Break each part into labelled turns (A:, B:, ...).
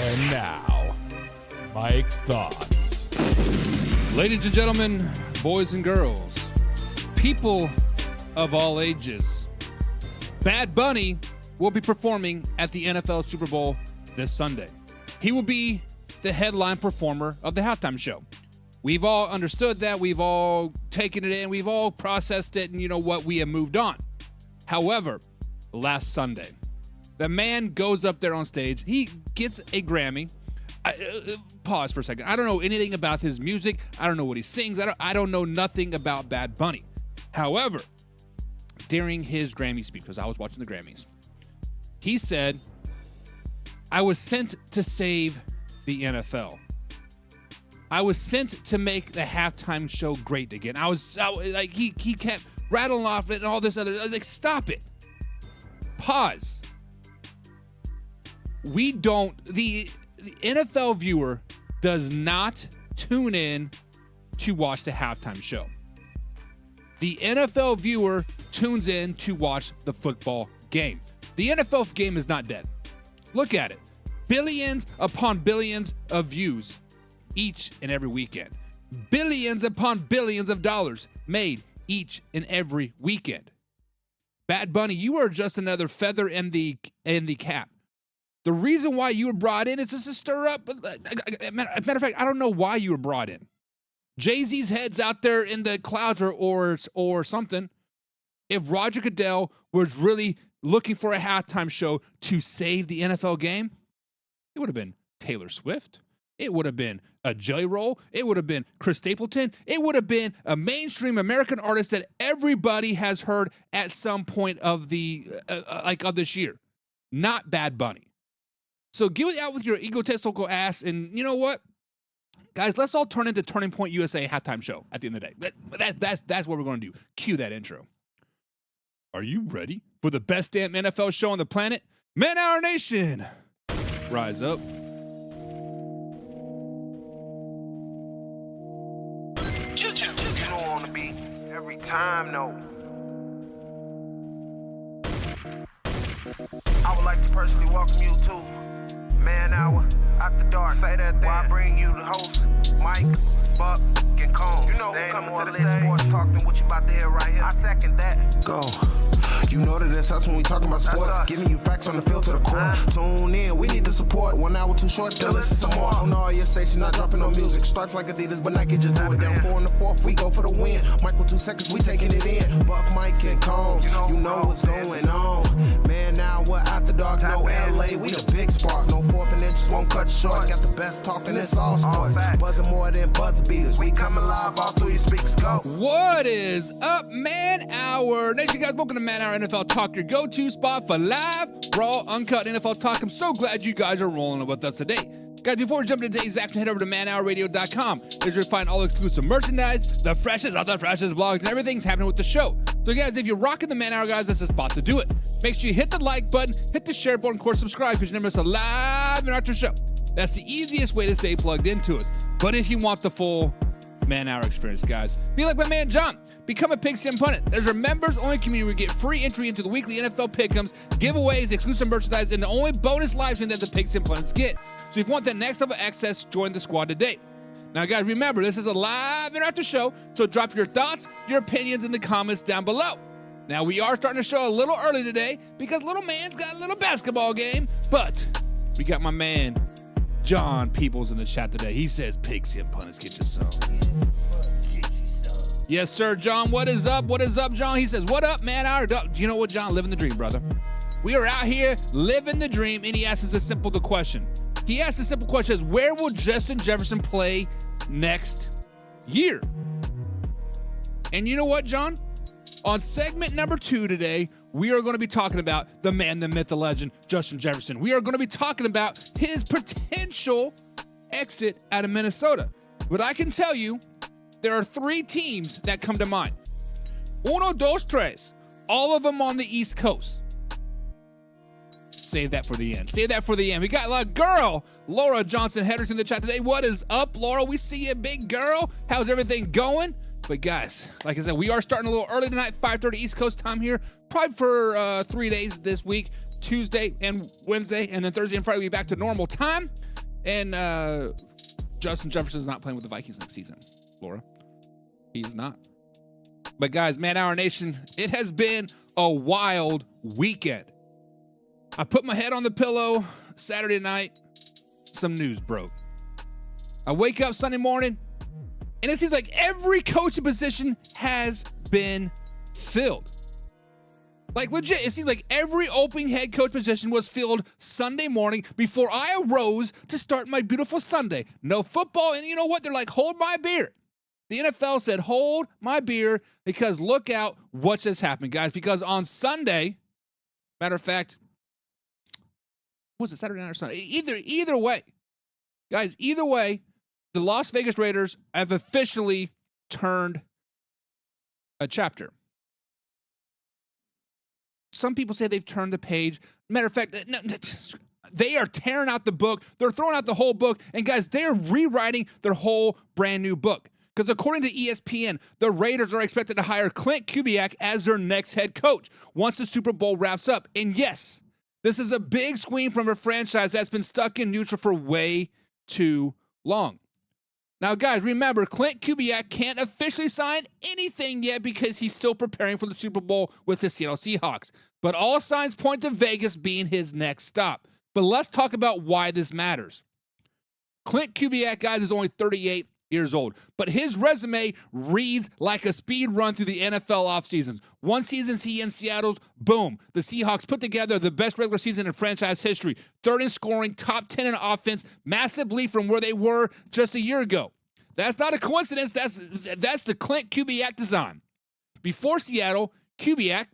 A: And now, Mike's thoughts.
B: Ladies and gentlemen, boys and girls, people of all ages, Bad Bunny will be performing at the NFL Super Bowl this Sunday. He will be the headline performer of the halftime show. We've all understood that. We've all taken it in. We've all processed it, and you know what? We have moved on. However, last Sunday, the man goes up there on stage. He gets a Grammy. Pause for a second. I don't know anything about his music. I don't know what he sings. I don't know nothing about Bad Bunny. However, during his Grammy speech, because I was watching the Grammys, he said, I was sent to save the NFL. I was sent to make the halftime show great again. He kept rattling off it and all this other. I was like, stop it. Pause. The NFL viewer does not tune in to watch the halftime show. The NFL viewer tunes in to watch the football game. The NFL game is not dead. Look at it. Billions upon billions of views each and every weekend. Billions upon billions of dollars made each and every weekend. Bad Bunny, you are just another feather in the cap. The reason why you were brought in is just to stir up. Matter of fact, I don't know why you were brought in. Jay-Z's head's out there in the clouds or something. If Roger Goodell was really looking for a halftime show to save the NFL game, it would have been Taylor Swift. It would have been a Jelly Roll. It would have been Chris Stapleton. It would have been a mainstream American artist that everybody has heard at some point of of this year. Not Bad Bunny. So give it out with your egotistical ass, and you know what? Guys, let's all turn into Turning Point USA halftime show at the end of the day. That's what we're going to do. Cue that intro. Are you ready for the best damn NFL show on the planet? Man Hour Nation! Rise up.
C: You don't want to be every time, no. I would like to personally welcome you to Man Hour After Dark. Say that thing. While I bring you the host, Mike, Buck, and Cone. You know who's coming to the stage. Sports talk than what you about to hear right here. I second that. Go. You know that it's us when we talking about sports. Giving you facts on the field to the core. Tune in, we need the support. 1 hour too short, then listen some more. On all your stations, not dropping no music. Starts like Adidas, but Nike just do it. Down 4 in the 4th, we go for the win. Michael 2 seconds, we taking it in. Buck, Mike, and Combs. You know what's going on. Man, now we're After Dark, no LA. We the big spark. No 4th and inches won't cut short. Got the best talking, it's all sports. Buzzing more than buzzer beaters. We coming live all through your speakers. Go.
B: What is up, Man Hour Nation? Guys, welcome to Man Hour NFL Talk, your go-to spot for live, raw, uncut NFL talk. I'm so glad you guys are rolling with us today. Guys, before we jump into today's action, head over to manhourradio.com. There's where you find all exclusive merchandise, the freshest of the freshest blogs, and everything's happening with the show. So, guys, if you're rocking the Man Hour, guys, that's the spot to do it. Make sure you hit the like button, hit the share button, of course, subscribe, because you never miss a live and after show. That's the easiest way to stay plugged into us. But if you want the full Man Hour experience, guys, be like my man John. Become a Pigskin Pundit. There's a members-only community where you get free entry into the weekly NFL pick'ems, giveaways, exclusive merchandise, and the only bonus live stream that the Pigskin Pundits get. So if you want the next level access, join the squad today. Now, guys, remember, this is a live interactive show, so drop your thoughts, your opinions in the comments down below. Now, we are starting the show a little early today because little man's got a little basketball game, but we got my man, John Peoples, in the chat today. He says, Pigskin Pundits, get your some. Yes, sir, John. What is up? What is up, John? He says, what up, Man Hour? Do you know what, John? Living the dream, brother. We are out here living the dream, and he asks us the question. He asks the simple question is, where will Justin Jefferson play next year? And you know what, John? On segment number 2 today, we are going to be talking about the man, the myth, the legend, Justin Jefferson. We are going to be talking about his potential exit out of Minnesota. But I can tell you, there are 3 teams that come to mind. Uno, dos, tres. All of them on the East Coast. Save that for the end. Save that for the end. We got a girl, Laura Johnson Henderson in the chat today. What is up, Laura? We see you, big girl. How's everything going? But guys, like I said, we are starting a little early tonight, 5:30 East Coast time here. Probably for 3 days this week, Tuesday and Wednesday, and then Thursday and Friday we'll be back to normal time. And Justin Jefferson is not playing with the Vikings next season, Laura. He's not. But guys, Man Hour Nation, it has been a wild weekend. I put my head on the pillow Saturday night. Some news broke. I wake up Sunday morning, and it seems like every coaching position has been filled. Like legit, it seems like every opening head coach position was filled Sunday morning before I arose to start my beautiful Sunday. No football, and you know what? They're like, hold my beer. The NFL said, hold my beer, because look out what just happened, guys. Because on Sunday, matter of fact, was it Saturday night or Sunday? Either way, guys, either way, the Las Vegas Raiders have officially turned a chapter. Some people say they've turned the page. Matter of fact, no, they are tearing out the book. They're throwing out the whole book. And guys, they're rewriting their whole brand new book. Because according to ESPN, the Raiders are expected to hire Klint Kubiak as their next head coach once the Super Bowl wraps up. And yes, this is a big swing from a franchise that's been stuck in neutral for way too long. Now, guys, remember, Klint Kubiak can't officially sign anything yet because he's still preparing for the Super Bowl with the Seattle Seahawks. But all signs point to Vegas being his next stop. But let's talk about why this matters. Klint Kubiak, guys, is only 38 years old, but his resume reads like a speed run through the NFL offseasons. One season he in Seattle's, boom, the Seahawks put together the best regular season in franchise history. Third in scoring, top 10 in offense, massive leap from where they were just a year ago. That's not a coincidence. That's the Klint Kubiak design. Before Seattle, Kubiak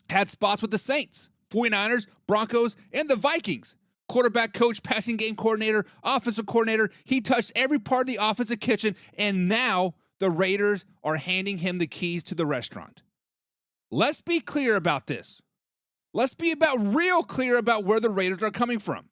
B: had spots with the Saints, 49ers, Broncos, and the Vikings. Quarterback coach, passing game coordinator, offensive coordinator. He touched every part of the offensive kitchen, and now the Raiders are handing him the keys to the restaurant. Let's be clear about this. Let's be real clear about where the Raiders are coming from.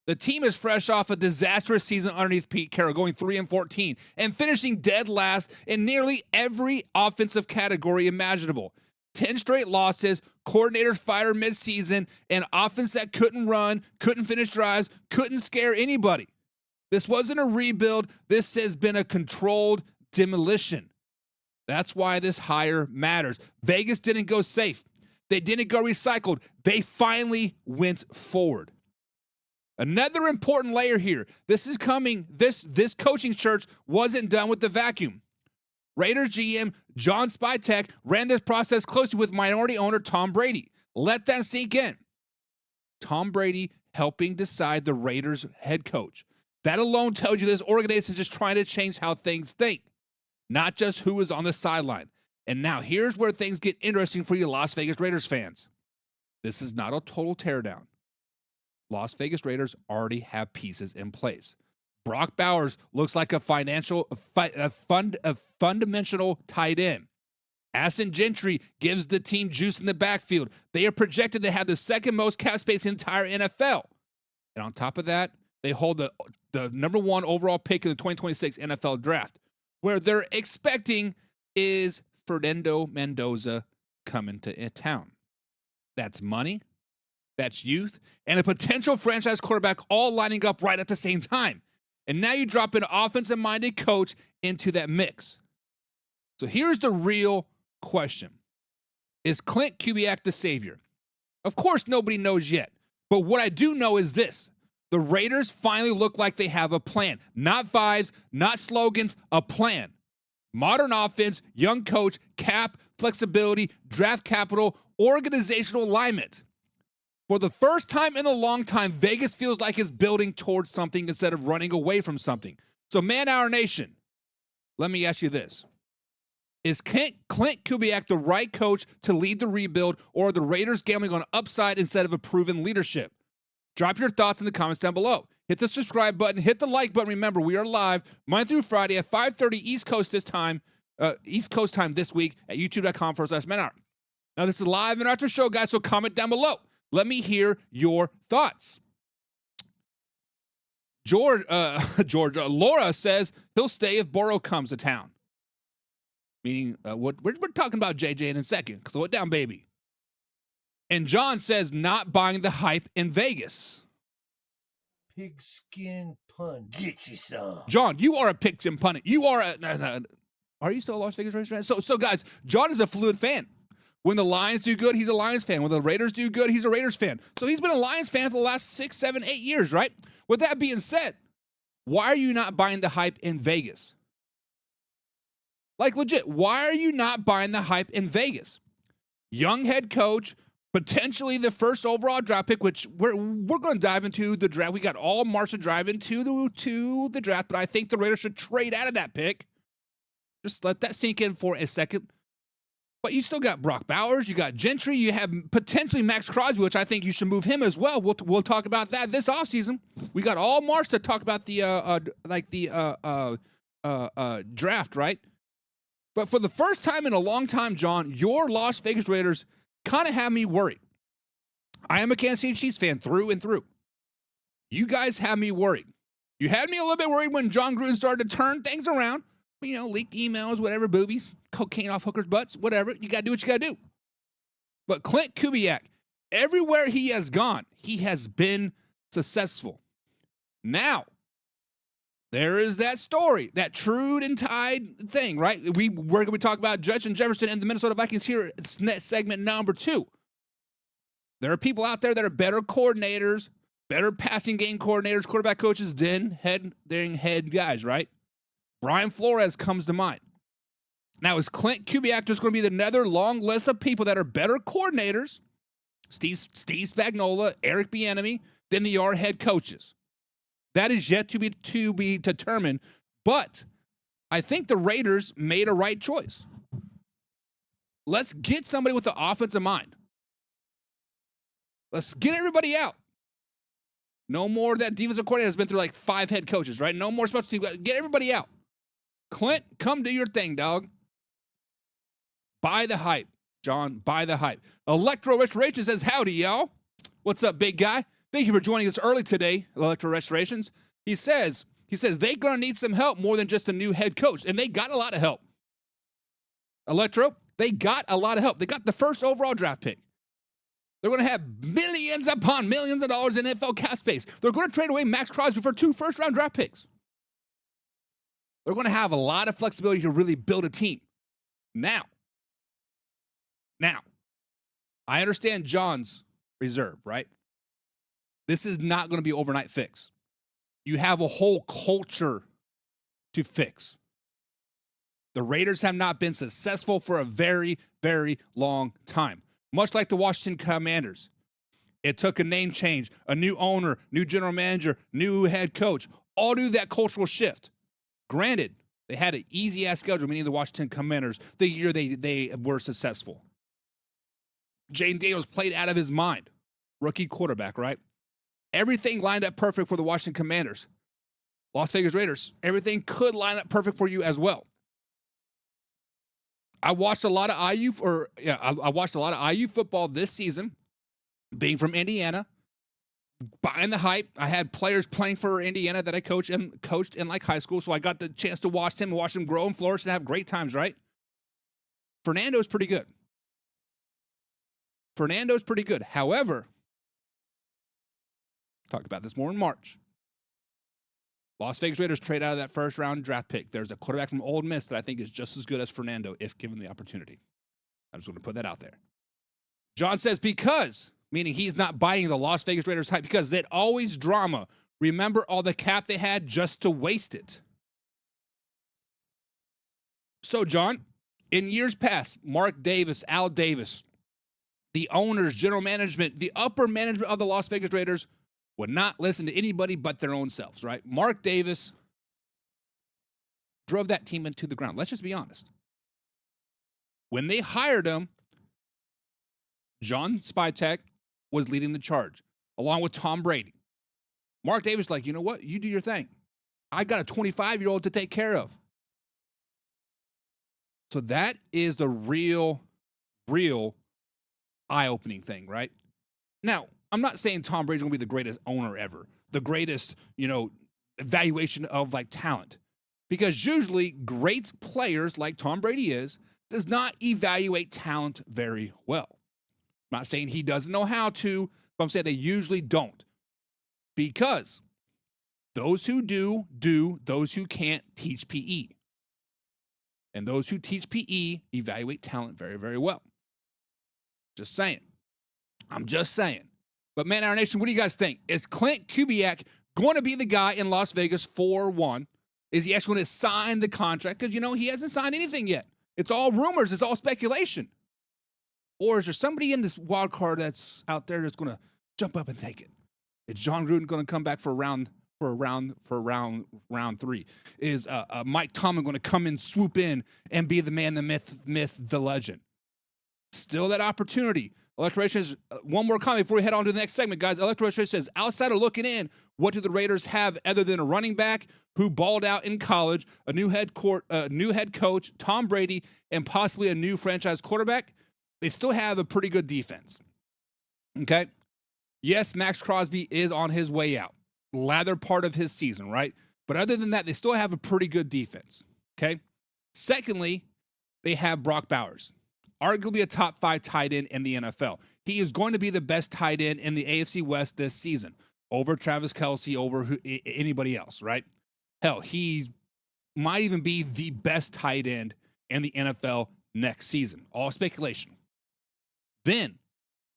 B: The team is fresh off a disastrous season underneath Pete Carroll, going 3-14 and finishing dead last in nearly every offensive category imaginable. 10 straight losses, coordinators fired midseason, and offense that couldn't run, couldn't finish drives, couldn't scare anybody. This wasn't a rebuild. This has been a controlled demolition. That's why this hire matters. Vegas didn't go safe. They didn't go recycled. They finally went forward. Another important layer here. This is coming. This coaching search wasn't done with the vacuum. Raiders GM John Spytek ran this process closely with minority owner Tom Brady. Let that sink in. Tom Brady helping decide the Raiders head coach. That alone tells you this organization is just trying to change how things think, not just who is on the sideline. And now here's where things get interesting for you Las Vegas Raiders fans. This is not a total teardown. Las Vegas Raiders already have pieces in place. Brock Bowers looks like a fundamental tight end. Aston Gentry gives the team juice in the backfield. They are projected to have the second most cap space in the entire NFL. And on top of that, they hold the number one overall pick in the 2026 NFL draft, where they're expecting is Fernando Mendoza coming to town. That's money, that's youth, and a potential franchise quarterback all lining up right at the same time. And now you drop an offensive-minded coach into that mix. So here's the real question. Is Klint Kubiak the savior? Of course, nobody knows yet. But what I do know is this. The Raiders finally look like they have a plan. Not vibes, not slogans, a plan. Modern offense, young coach, cap, flexibility, draft capital, organizational alignment. For the first time in a long time, Vegas feels like it's building towards something instead of running away from something. So, Man Hour Nation, let me ask you this. Is Klint Kubiak the right coach to lead the rebuild, or are the Raiders gambling on upside instead of a proven leadership? Drop your thoughts in the comments down below. Hit the subscribe button, hit the like button. Remember, we are live Monday through Friday at 5:30 East Coast time this week at youtube.com/manhour. Now, this is live and after show, guys, so comment down below. Let me hear your thoughts. Laura says he'll stay if Burrow comes to town. Meaning, we're talking about JJ in a second. Throw it down, baby. And John says not buying the hype in Vegas.
D: pigskin pun. Get you some.
B: John, you are a pigskin pundit. You are a. Are you still a Las Vegas Raiders fan? So guys, John is a fluid fan. When the Lions do good, he's a Lions fan. When the Raiders do good, he's a Raiders fan. So he's been a Lions fan for the last 6, 7, 8 years, right? With that being said, why are you not buying the hype in Vegas? Like legit, why are you not buying the hype in Vegas? Young head coach, potentially the first overall draft pick, which we're going to dive into the draft. We got all March to drive into the draft, but I think the Raiders should trade out of that pick. Just let that sink in for a second. But you still got Brock Bowers, you got Gentry, you have potentially Max Crosby, which I think you should move him as well. We'll talk about that this offseason. We got all March to talk about the draft, right? But for the first time in a long time, John, your Las Vegas Raiders kind of have me worried. I am a Kansas City Chiefs fan through and through. You guys have me worried. You had me a little bit worried when John Gruden started to turn things around. You know, leaked emails, whatever, boobies, cocaine off hookers' butts, whatever. You got to do what you got to do. But Klint Kubiak, everywhere he has gone, he has been successful. Now, there is that story, that trued and tied thing, right? We're going to talk about Justin Jefferson and the Minnesota Vikings here. It's segment number 2. There are people out there that are better coordinators, better passing game coordinators, quarterback coaches than head guys, right? Brian Flores comes to mind. Now, is Klint Kubiak just going to be another long list of people that are better coordinators, Steve Spagnuolo, Eric Bieniemy, than they are head coaches? That is yet to be determined, but I think the Raiders made a right choice. Let's get somebody with the offensive mind. Let's get everybody out. No more that defensive coordinator has been through like 5 head coaches, right? No more special teams. Get everybody out. Klint, come do your thing, dog. Buy the hype, John. Buy the hype. Electro Restoration says, howdy, y'all. What's up, big guy? Thank you for joining us early today, Electro Restorations. He says they're going to need some help more than just a new head coach, and they got a lot of help. Electro, they got a lot of help. They got the first overall draft pick. They're going to have millions upon millions of dollars in NFL cap space. They're going to trade away Max Crosby for 2 first-round draft picks. They're going to have a lot of flexibility to really build a team. Now, I understand John's reserve, right? This is not going to be an overnight fix. You have a whole culture to fix. The Raiders have not been successful for a very, very long time. Much like the Washington Commanders. It took a name change, a new owner, new general manager, new head coach, all do that cultural shift. Granted, they had an easy-ass schedule, meaning the Washington Commanders, the year they were successful. Jaden Daniels played out of his mind. Rookie quarterback, right? Everything lined up perfect for the Washington Commanders. Las Vegas Raiders, everything could line up perfect for you as well. I watched a lot of IU football this season, being from Indiana, buying the hype. I had players playing for Indiana that I coached in like high school, so I got the chance to watch them grow and flourish and have great times, right? Fernando's pretty good. However, talk about this more in March. Las Vegas Raiders trade out of that first-round draft pick. There's a quarterback from Ole Miss that I think is just as good as Fernando if given the opportunity. I'm just going to put that out there. John says because, meaning he's not buying the Las Vegas Raiders hype, because that always drama. Remember all the cap they had just to waste it. So, John, in years past, Mark Davis, Al Davis, the owners, general management, the upper management of the Las Vegas Raiders would not listen to anybody but their own selves, right? Mark Davis drove that team into the ground. Let's just be honest. When they hired him, John Spytek was leading the charge, along with Tom Brady. Mark Davis like, you know what? You do your thing. I got a 25-year-old to take care of. So that is the real eye-opening thing, right? Now, I'm not saying Tom Brady's going to be the greatest owner ever, the greatest, evaluation of like talent, because usually great players like Tom Brady does not evaluate talent very well. I'm not saying he doesn't know how to, but I'm saying they usually don't, because Those who do. Those who can't teach PE. And those who teach PE evaluate talent very, very well. Just saying. I'm just saying. But Man Our Nation, what do you guys think? Is Klint Kubiak going to be the guy in Las Vegas 4-1? Is he actually going to sign the contract? Because, he hasn't signed anything yet. It's all rumors. It's all speculation. Or is there somebody in this wild card that's out there that's going to jump up and take it? Is John Gruden going to come back for round 3? Is Mike Tomlin going to come in, swoop in, and be the man, the myth, the legend? Still that opportunity. Electoration is one more comment before we head on to the next segment, guys. Electoration says, outside of looking in, what do the Raiders have other than a running back who balled out in college, a new head coach, Tom Brady, and possibly a new franchise quarterback? They still have a pretty good defense. Okay? Yes, Max Crosby is on his way out. Latter part of his season, right? But other than that, they still have a pretty good defense. Okay? Secondly, they have Brock Bowers, arguably a top 5 tight end in the NFL. He is going to be the best tight end in the AFC West this season, over Travis Kelce, over anybody else, right? Hell, he might even be the best tight end in the NFL next season. All speculation. Then,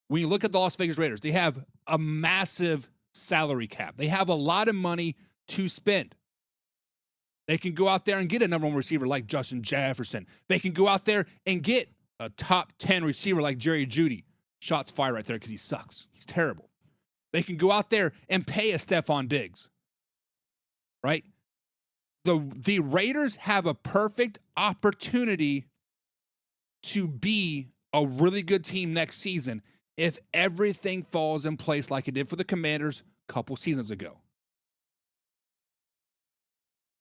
B: when you look at the Las Vegas Raiders, they have a massive salary cap. They have a lot of money to spend. They can go out there and get a number 1 receiver like Justin Jefferson. They can go out there and get a top 10 receiver like Jerry Jeudy. Shots fired right there because he sucks. He's terrible. They can go out there and pay a Stephon Diggs. Right? The Raiders have a perfect opportunity to be a really good team next season if everything falls in place like it did for the Commanders a couple seasons ago.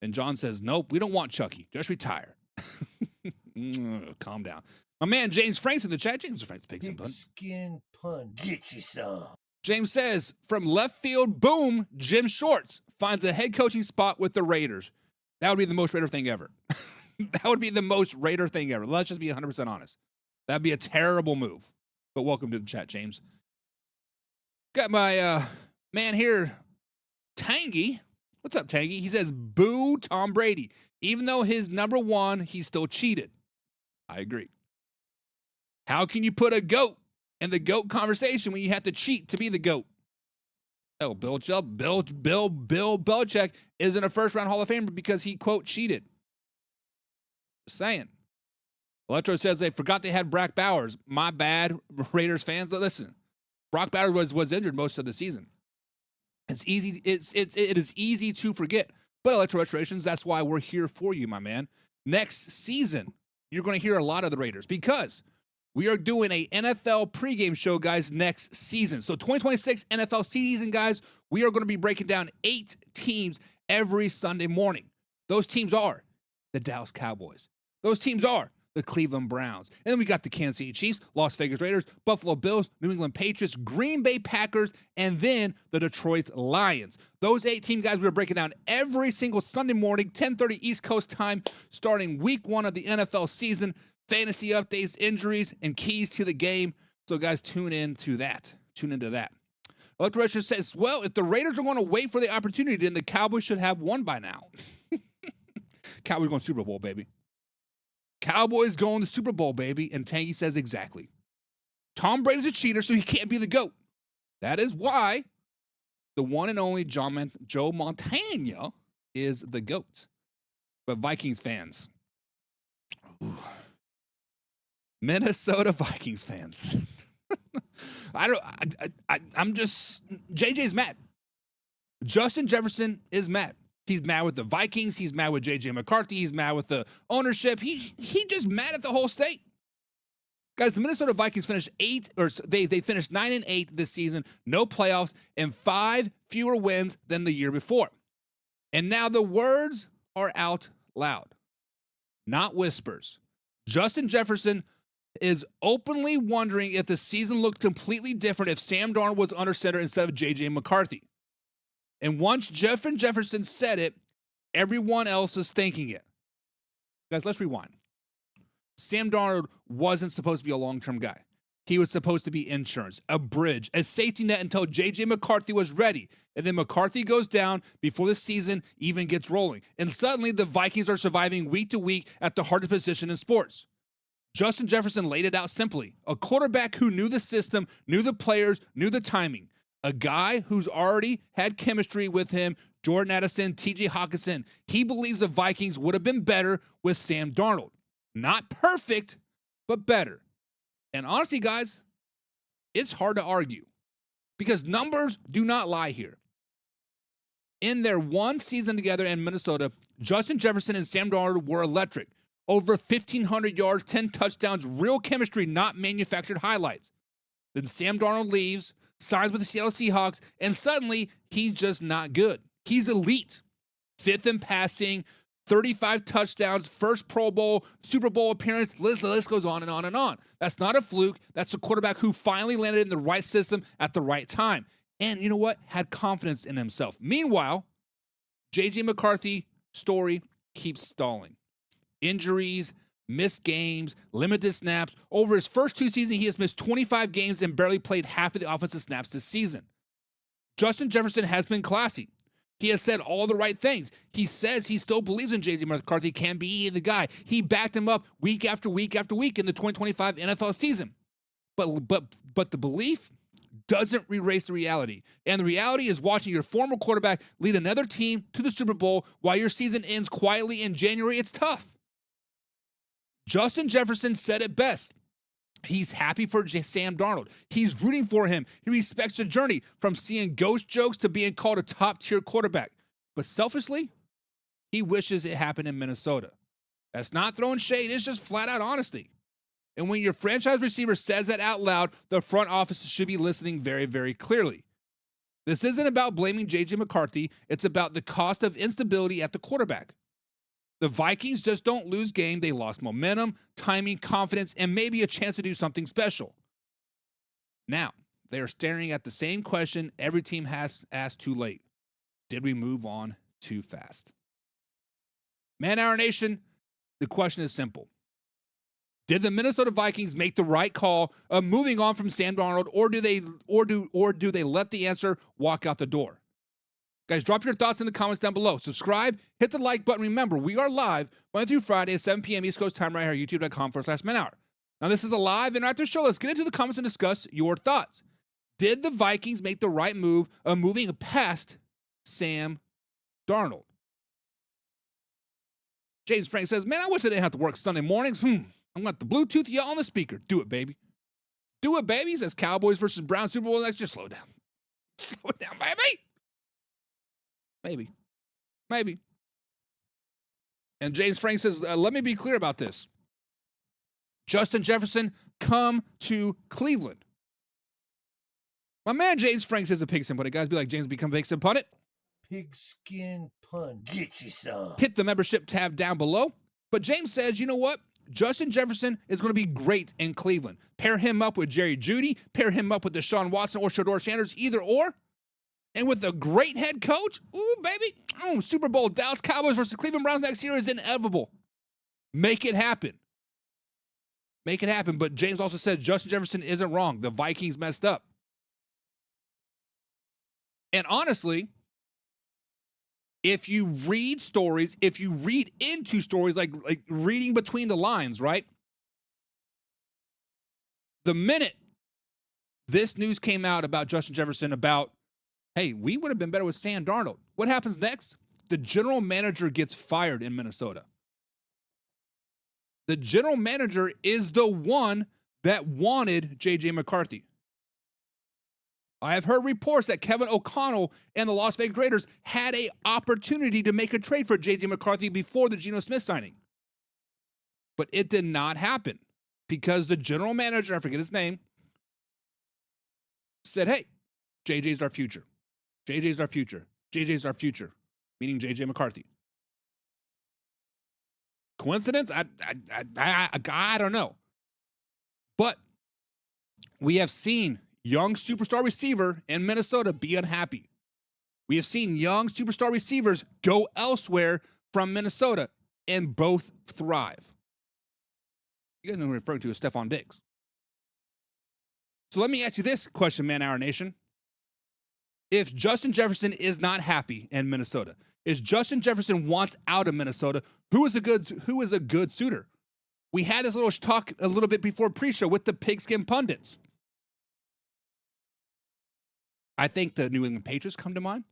B: And John says, nope, we don't want Chucky. Just retire. Calm down. My man James Franks in the chat. James Franks, pigs and
D: Big
B: pun.
D: skin pun. Get you some.
B: James says, from left field, boom, Jim Shorts finds a head coaching spot with the Raiders. That would be the most Raider thing ever. That would be the most Raider thing ever. Let's just be 100% honest. That'd be a terrible move. But welcome to the chat, James. Got my man here, Tangy. What's up, Tangy? He says, boo Tom Brady. Even though his number 1, he still cheated. I agree. How can you put a GOAT in the GOAT conversation when you have to cheat to be the GOAT? Oh, Bill Belichick isn't a first-round Hall of Famer because he, quote, cheated. Just saying. Electro says they forgot they had Brock Bowers. My bad, Raiders fans. Listen, Brock Bowers was injured most of the season. It is easy to forget. But Electro Restorations, that's why we're here for you, my man. Next season, you're going to hear a lot of the Raiders because we are doing a NFL pregame show, guys, next season. So 2026 NFL season, guys, we are going to be breaking down 8 teams every Sunday morning. Those teams are the Dallas Cowboys. Those teams are the Cleveland Browns. And then we got the Kansas City Chiefs, Las Vegas Raiders, Buffalo Bills, New England Patriots, Green Bay Packers, and then the Detroit Lions. Those 8 team guys we're breaking down every single Sunday morning, 10:30 East Coast time, starting week 1 of the NFL season. Fantasy updates, injuries, and keys to the game. So, guys, tune into that. Electoration says, well, if the Raiders are going to wait for the opportunity, then the Cowboys should have won by now. Cowboys going to Super Bowl, baby. Cowboys going to Super Bowl, baby. And Tangy says exactly. Tom Brady's a cheater, so he can't be the GOAT. That is why the one and only Joe Montana is the GOAT. But Vikings fans. Ooh. Minnesota Vikings fans. I'm just, JJ's mad. Justin Jefferson is mad. He's mad with the Vikings. He's mad with JJ McCarthy. He's mad with the ownership. He just mad at the whole state. Guys, the Minnesota Vikings finished they finished 9-8 this season, no playoffs, and 5 fewer wins than the year before. And now the words are out loud, not whispers. Justin Jefferson is openly wondering if the season looked completely different if Sam Darnold was under center instead of JJ McCarthy. And once Jefferson said it, everyone else is thinking it. Guys, let's rewind. Sam Darnold wasn't supposed to be a long-term guy. He was supposed to be insurance, a bridge, a safety net until J.J. McCarthy was ready. And then McCarthy goes down before the season even gets rolling. And suddenly the Vikings are surviving week to week at the hardest position in sports. Justin Jefferson laid it out simply. A quarterback who knew the system, knew the players, knew the timing. A guy who's already had chemistry with him, Jordan Addison, T.J. Hawkinson. He believes the Vikings would have been better with Sam Darnold. Not perfect, but better. And honestly, guys, it's hard to argue because numbers do not lie here. In their one season together in Minnesota, Justin Jefferson and Sam Darnold were electric. Over 1,500 yards, 10 touchdowns, real chemistry, not manufactured highlights. Then Sam Darnold leaves, signs with the Seattle Seahawks, and suddenly he's just not good. He's elite. 5th in passing, 35 touchdowns, first Pro Bowl, Super Bowl appearance, the list goes on and on and on. That's not a fluke. That's a quarterback who finally landed in the right system at the right time. And you know what? Had confidence in himself. Meanwhile, J.J. McCarthy story keeps stalling. Injuries, missed games, limited snaps. Over his first 2 seasons, he has missed 25 games and barely played half of the offensive snaps this season. Justin Jefferson has been classy. He has said all the right things. He says he still believes in J.J. McCarthy can be the guy. He backed him up week after week after week in the 2025 NFL season. But the belief doesn't erase the reality. And the reality is watching your former quarterback lead another team to the Super Bowl while your season ends quietly in January. It's tough. Justin Jefferson said it best. He's happy for Sam Darnold. He's rooting for him. He respects the journey from seeing ghost jokes to being called a top-tier quarterback. But selfishly, he wishes it happened in Minnesota. That's not throwing shade. It's just flat-out honesty. And when your franchise receiver says that out loud, the front office should be listening very, very clearly. This isn't about blaming J.J. McCarthy. It's about the cost of instability at the quarterback. The Vikings just don't lose game. They lost momentum, timing, confidence, and maybe a chance to do something special. Now, they are staring at the same question every team has asked too late. Did we move on too fast? Man Hour Nation, the question is simple. Did the Minnesota Vikings make the right call of moving on from Sam Darnold, or do they let the answer walk out the door? Guys, drop your thoughts in the comments down below. Subscribe, hit the like button. Remember, we are live Monday through Friday at 7 p.m. East Coast time right here at youtube.com/manhour. Now, this is a live interactive show. Let's get into the comments and discuss your thoughts. Did the Vikings make the right move of moving past Sam Darnold? James Frank says, man, I wish I didn't have to work Sunday mornings. I'm going to Bluetooth you on the speaker. Do it, baby. Do it, baby. Says Cowboys versus Browns Super Bowl next. Just slow down. Slow it down, baby. Maybe. And James Frank says, let me be clear about this. Justin Jefferson, come to Cleveland. My man James Frank says a pigskin pundit. Guys, be like, James, become a pigskin pundit.
D: Pigskin pun. Get you some.
B: Hit the membership tab down below. But James says, you know what? Justin Jefferson is going to be great in Cleveland. Pair him up with Jerry Jeudy. Pair him up with Deshaun Watson or Shedeur Sanders, either or. And with a great head coach, ooh, baby, Super Bowl, Dallas Cowboys versus Cleveland Browns next year is inevitable. Make it happen. Make it happen. But James also said Justin Jefferson isn't wrong. The Vikings messed up. And honestly, if you read stories, if you read into stories, like reading between the lines, right? The minute this news came out about Justin Jefferson, about, hey, we would have been better with Sam Darnold. What happens next? The general manager gets fired in Minnesota. The general manager is the one that wanted J.J. McCarthy. I have heard reports that Kevin O'Connell and the Las Vegas Raiders had an opportunity to make a trade for J.J. McCarthy before the Geno Smith signing. But it did not happen because the general manager, I forget his name, said, hey, JJ's our future. JJ's our future. JJ's our future. Meaning JJ McCarthy. Coincidence? I don't know. But we have seen young superstar receiver in Minnesota be unhappy. We have seen young superstar receivers go elsewhere from Minnesota and both thrive. You guys know who I'm referring to as Stephon Diggs. So let me ask you this question, Man Hour Nation. If Justin Jefferson is not happy in Minnesota, if Justin Jefferson wants out of Minnesota, who is a good suitor? We had this little talk a little bit before pre-show with the pigskin pundits. I think the New England Patriots come to mind.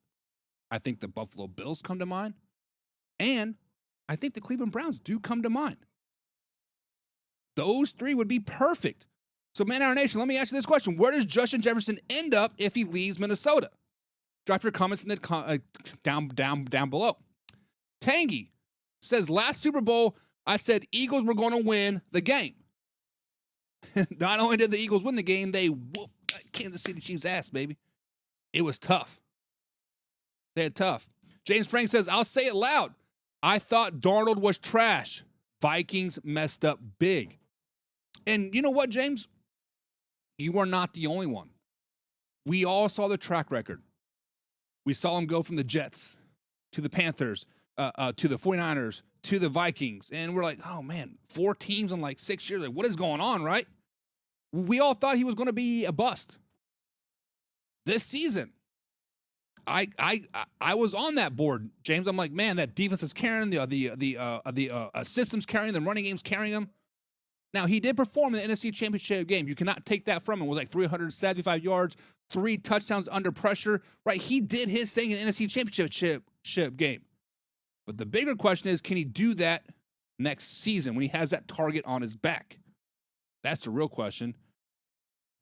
B: I think the Buffalo Bills come to mind. And I think the Cleveland Browns do come to mind. Those three would be perfect. So, Man Hour Nation, let me ask you this question. Where does Justin Jefferson end up if he leaves Minnesota? Drop your comments in the down below. Tangy says, last Super Bowl, I said Eagles were going to win the game. Not only did the Eagles win the game, they whooped Kansas City Chiefs' ass, baby. It was tough. They had tough. James Frank says, I'll say it loud. I thought Darnold was trash. Vikings messed up big. And you know what, James? You are not the only one. We all saw the track record. We saw him go from the Jets to the Panthers, to the 49ers, to the Vikings. And we're like, oh, man, 4 teams in like 6 years. Like, what is going on, right? We all thought he was going to be a bust. This season, I was on that board, James. I'm like, man, that defense is carrying the system's carrying them, running game's carrying them. Now, he did perform in the NFC Championship game. You cannot take that from him. It was like 375 yards, 3 touchdowns under pressure, right? He did his thing in the NFC Championship game. But the bigger question is, can he do that next season when he has that target on his back? That's the real question.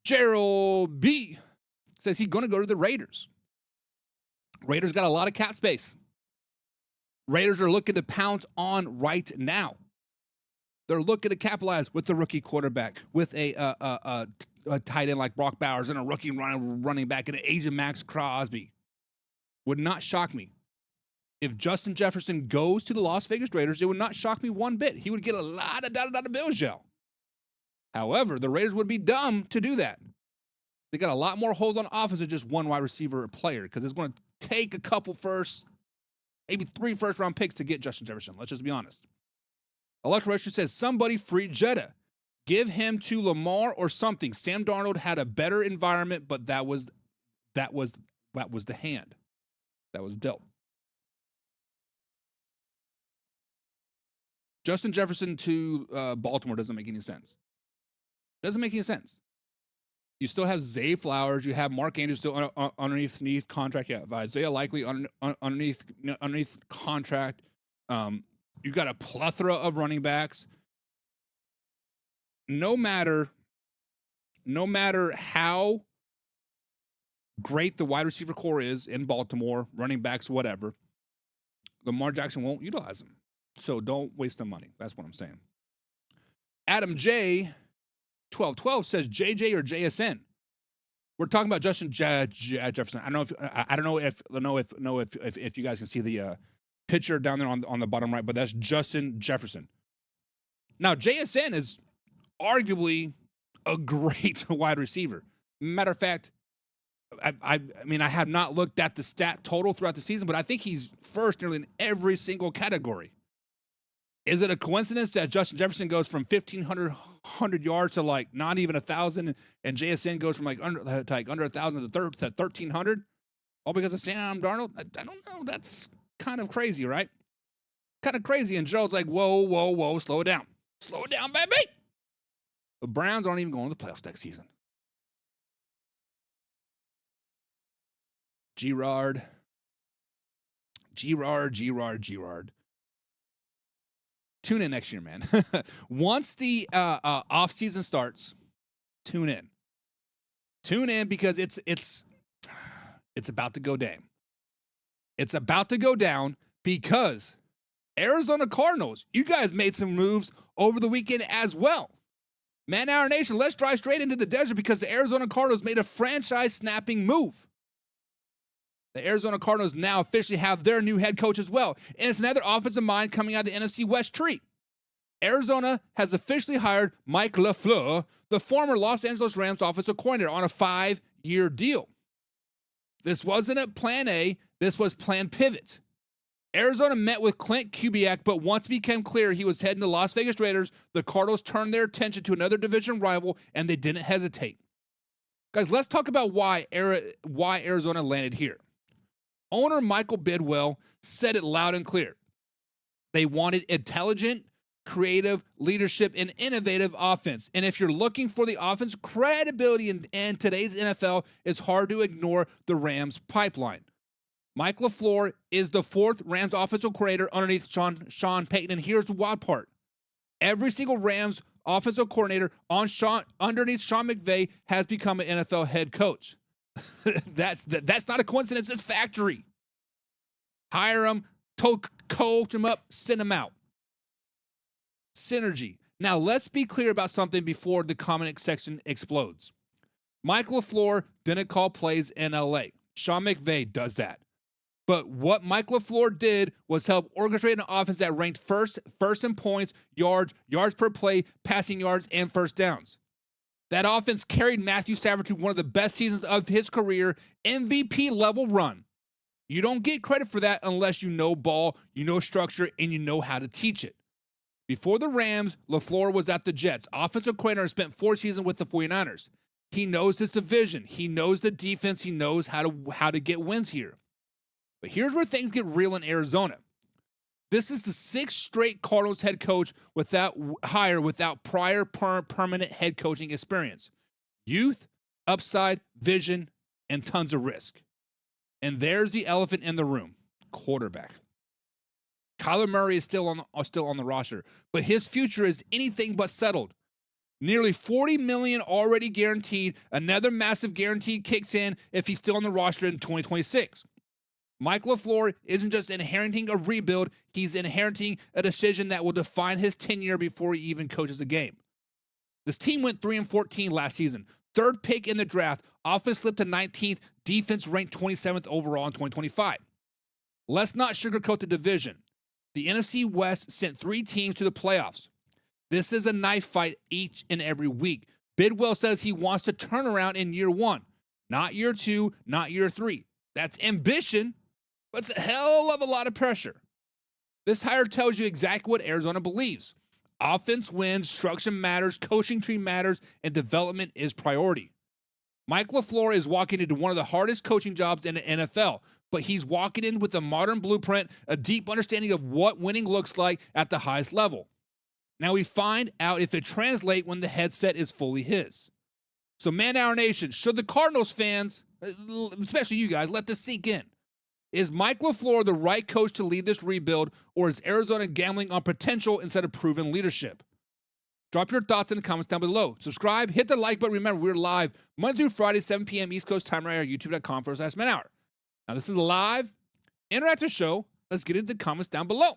B: Gerald B. says he's going to go to the Raiders. Raiders got a lot of cap space. Raiders are looking to pounce on right now. They're looking to capitalize with the rookie quarterback, with a tight end like Brock Bowers and a rookie running back and an agent Max Crosby. Would not shock me. If Justin Jefferson goes to the Las Vegas Raiders, it would not shock me one bit. He would get a lot of dollar bills, Joe. However, the Raiders would be dumb to do that. They got a lot more holes on offense than just one wide receiver player because it's going to take a couple first, maybe 3 first-round picks to get Justin Jefferson. Let's just be honest. Electra Richard says, somebody free Jetta. Give him to Lamar or something. Sam Darnold had a better environment, but that was the hand that was dealt. Justin Jefferson to Baltimore doesn't make any sense. Doesn't make any sense. You still have Zay Flowers. You have Mark Andrews still underneath contract. Yeah, Isaiah Likely underneath contract. You got a plethora of running backs. No matter how great the wide receiver core is in Baltimore, running backs, whatever, Lamar Jackson won't utilize them. So don't waste the money. That's what I'm saying. Adam J. 1212 says JJ or JSN. We're talking about Justin Jefferson. I don't know if you guys can see the picture down there on the bottom right, but that's Justin Jefferson. Now JSN is arguably a great wide receiver. Matter of fact, I mean I have not looked at the stat total throughout the season, but I think he's first nearly in every single category. Is it a coincidence that Justin Jefferson goes from 1,500 yards to like not even 1,000, and JSN goes from like under 1,000 to 1,300? All because of Sam Darnold? I don't know. That's kind of crazy, right? Kind of crazy. And Joe's like, whoa, slow it down. Slow it down, baby. The Browns aren't even going to the playoffs next season. Gerard. Tune in next year, man. Once the off season starts, tune in. Tune in because it's about to go down. It's about to go down because Arizona Cardinals, you guys made some moves over the weekend as well. Man Hour Nation, let's drive straight into the desert because the Arizona Cardinals made a franchise snapping move. The Arizona Cardinals now officially have their new head coach as well. And it's another offensive mind coming out of the NFC West tree. Arizona has officially hired Mike LaFleur, the former Los Angeles Rams offensive coordinator, on a 5-year deal. This wasn't a plan A. This was plan pivot. Arizona met with Klint Kubiak, but once it became clear he was heading to Las Vegas Raiders, the Cardinals turned their attention to another division rival, and they didn't hesitate. Guys, let's talk about why Arizona landed here. Owner Michael Bidwell said it loud and clear. They wanted intelligent, creative leadership and innovative offense. And if you're looking for the offense credibility in today's NFL, it's hard to ignore the Rams pipeline. Mike LaFleur is the 4th Rams offensive coordinator underneath Sean Payton. And here's the wild part. Every single Rams offensive coordinator underneath Sean McVay has become an NFL head coach. That's not a coincidence. It's factory. Hire them, coach them up, send them out. Synergy. Now, let's be clear about something before the comment section explodes. Mike LaFleur didn't call plays in LA. Sean McVay does that. But what Mike LaFleur did was help orchestrate an offense that ranked first in points, yards per play, passing yards, and first downs. That offense carried Matthew Stafford to one of the best seasons of his career, MVP level run. You don't get credit for that unless you know ball, you know structure, and you know how to teach it. Before the Rams, LaFleur was at the Jets. Offensive coordinator, spent 4 seasons with the 49ers. He knows this division. He knows the defense. He knows how to get wins here. But here's where things get real in Arizona. This is the 6th straight Cardinals head coach without prior permanent head coaching experience. Youth, upside, vision, and tons of risk. And there's the elephant in the room, quarterback. Kyler Murray is still on the roster, but his future is anything but settled. Nearly $40 million already guaranteed. Another massive guarantee kicks in if he's still on the roster in 2026. Mike LaFleur isn't just inheriting a rebuild, he's inheriting a decision that will define his tenure before he even coaches a game. This team went 3-14 last season. 3rd pick in the draft. Offense slipped to 19th. Defense ranked 27th overall in 2025. Let's not sugarcoat the division. The NFC West sent 3 teams to the playoffs. This is a knife fight each and every week. Bidwell says he wants to turn around in year 1. Not year 2, not year 3. That's ambition, but it's a hell of a lot of pressure. This hire tells you exactly what Arizona believes. Offense wins, structure matters, coaching tree matters, and development is priority. Mike LaFleur is walking into one of the hardest coaching jobs in the NFL, but he's walking in with a modern blueprint, a deep understanding of what winning looks like at the highest level. Now we find out if it translates when the headset is fully his. So, Man Hour Nation, should the Cardinals fans, especially you guys, let this sink in? Is Mike LaFleur the right coach to lead this rebuild, or is Arizona gambling on potential instead of proven leadership? Drop your thoughts in the comments down below. Subscribe, hit the like button. Remember, we're live Monday through Friday, 7 p.m. East Coast time right here, youtube.com/Man Hour. Now, this is a live, interactive show. Let's get into the comments down below.